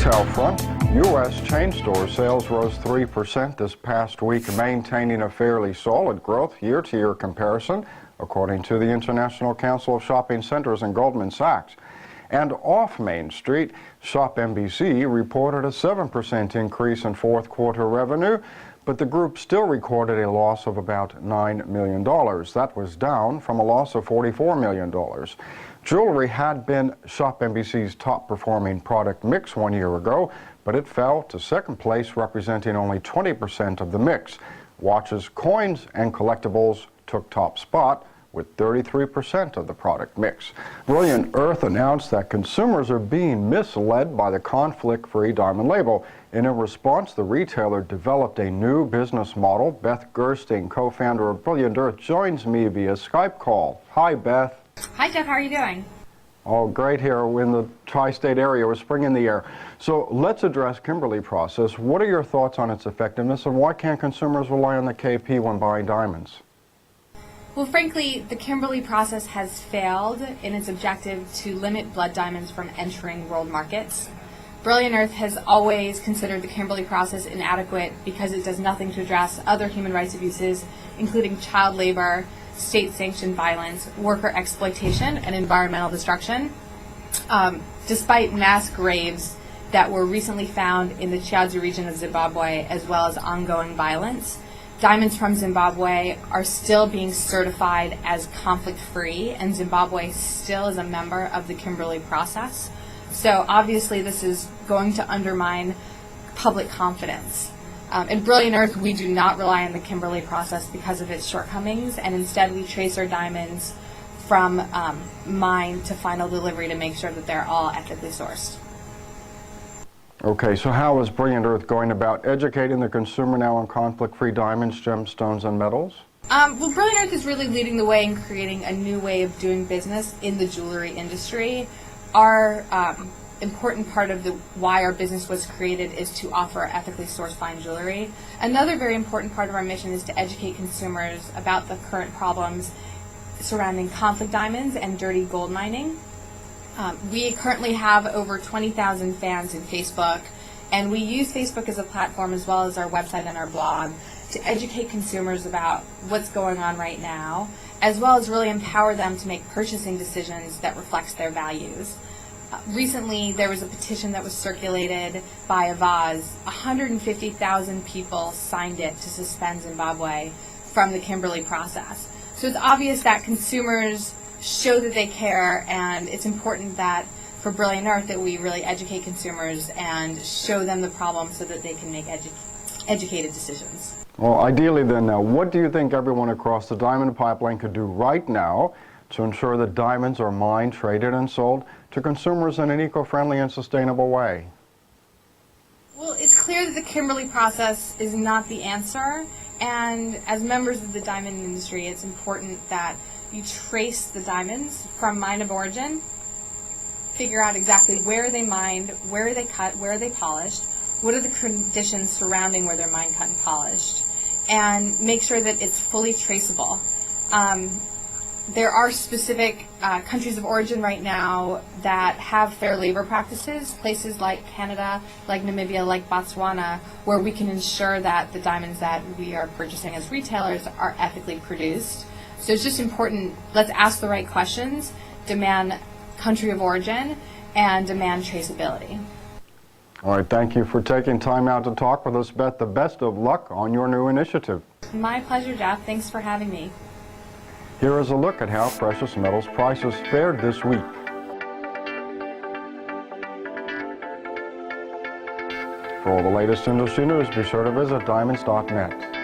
retail front, U.S. chain store sales rose 3% this past week, maintaining a fairly solid growth year-to-year comparison, according to the International Council of Shopping Centers and Goldman Sachs. And off Main Street, Shop NBC reported a 7% increase in fourth quarter revenue, but the group still recorded a loss of about $9 million. That was down from a loss of $44 million. Jewelry had been Shop NBC's top performing product mix 1 year ago, but it fell to second place, representing only 20% of the mix. Watches, coins, and collectibles took top spot with 33% of the product mix. Brilliant Earth announced that consumers are being misled by the conflict-free diamond label. In a response, the retailer developed a new business model. Beth Gerstein, co-founder of Brilliant Earth, joins me via Skype call. Hi, Beth. Hi, Jeff. How are you doing? Oh, great here in the tri-state area with spring in the air. So let's address Kimberley Process. What are your thoughts on its effectiveness, and why can't consumers rely on the KP when buying diamonds? Well, frankly, the Kimberley Process has failed in its objective to limit blood diamonds from entering world markets. Brilliant Earth has always considered the Kimberley Process inadequate because it does nothing to address other human rights abuses, including child labor, state-sanctioned violence, worker exploitation, and environmental destruction. Despite mass graves that were recently found in the Chiadzo region of Zimbabwe, as well as ongoing violence, diamonds from Zimbabwe are still being certified as conflict-free, and Zimbabwe still is a member of the Kimberley Process. So obviously this is going to undermine public confidence. In Brilliant Earth, we do not rely on the Kimberley Process because of its shortcomings, and instead we trace our diamonds from mine to final delivery to make sure that they're all ethically sourced. Okay, so how is Brilliant Earth going about educating the consumer now on conflict-free diamonds, gemstones, and metals? Well, Brilliant Earth is really leading the way in creating a new way of doing business in the jewelry industry. Our important part of why our business was created is to offer ethically sourced fine jewelry. Another very important part of our mission is to educate consumers about the current problems surrounding conflict diamonds and dirty gold mining. We currently have over 20,000 fans in Facebook, and we use Facebook as a platform as well as our website and our blog to educate consumers about what's going on right now, as well as really empower them to make purchasing decisions that reflects their values. Recently, there was a petition that was circulated by a vase. 150,000 people signed it to suspend Zimbabwe from the Kimberley Process. So it's obvious that consumers show that they care, and it's important that for Brilliant Earth that we really educate consumers and show them the problem so that they can make educated decisions. Well, ideally then, now, what do you think everyone across the diamond pipeline could do right now to ensure that diamonds are mined, traded, and sold to consumers in an eco-friendly and sustainable way? Well, it's clear that the Kimberley Process is not the answer, and as members of the diamond industry, it's important that you trace the diamonds from mine of origin, figure out exactly where they mined, where they cut, where they polished, what are the conditions surrounding where they're mined, cut, and polished, and make sure that it's fully traceable. There are specific countries of origin right now that have fair labor practices, places like Canada, like Namibia, like Botswana, where we can ensure that the diamonds that we are purchasing as retailers are ethically produced. So it's just important, let's ask the right questions, demand country of origin, and demand traceability. All right, thank you for taking time out to talk with us, Beth. The best of luck on your new initiative. My pleasure, Jeff. Thanks for having me. Here is a look at how precious metals prices fared this week. For all the latest industry news, be sure to visit diamonds.net.